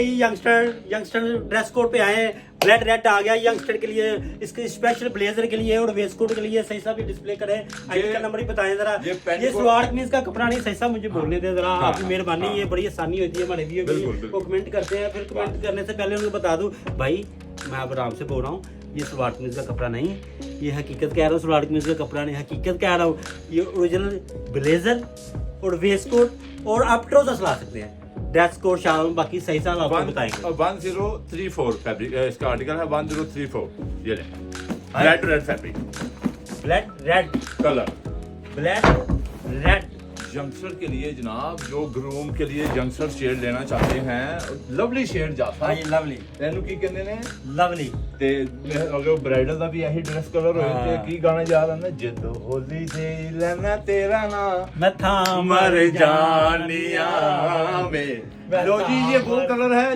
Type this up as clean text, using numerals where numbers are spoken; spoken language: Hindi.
यंगस्टर ड्रेस कोड पे आए हैं। ब्लैक रेड आ गया यंगस्टर के लिए, इसके स्पेशल ब्लेजर के लिए और वेस्ट कोट के लिए। सही साहब डिस्प्ले करें, आईडी का नंबर ही बताएं जरा। ये सलवार कमीज का कपड़ा नहीं, सही साहब मुझे बोलने दें जरा, आपकी मेहरबानी। ये बड़ी आसानी होती है हमारे वीडियो को कमेंट करते हैं, फिर कमेंट करने से पहले उनको बता दूं भाई मैं अब आराम से बोल रहा हूँ, ये सलवार कमीज का कपड़ा नहीं, ये हकीकत कह रहा हूँ, सलवार कमीज का कपड़ा नहीं, हकीकत कह रहा हूँ। ये ओरिजिनल ब्लेजर और वेस्ट कोट और आप ट्राउजर चला सकते हैं, ड्रेस कोड शाल बाकी सही साल आपको बताएंगे। 1034 फैब्रिक इसका आर्टिकल है 1034। ये ले red fabric, black red colour, black red. Youngster के लिए जनाब, जो ग्रूम के लिए यंगस्टर शेड लेना चाहते हैं, लवली शेड जाता हाँ ये लवली ਇਹਨੂੰ ਕੀ ਕਹਿੰਦੇ ਨੇ लवली। ਤੇ ਅਗਰ ਬ੍ਰਾਈਡਲ ਦਾ ਵੀ ਇਹੀ ਡਰੈਸ ਕਲਰ ਹੋਏ ਤੇ ਕੀ ਗਾਣਾ ਯਾਦ ਆਉਂਦਾ, ਜਦੋਂ ਹੋਲੀ ਦੇ ਲੈਣਾ ਤੇਰਾ ਨਾਂ मैं था मर जानिया में। लो जी, ये वो कलर है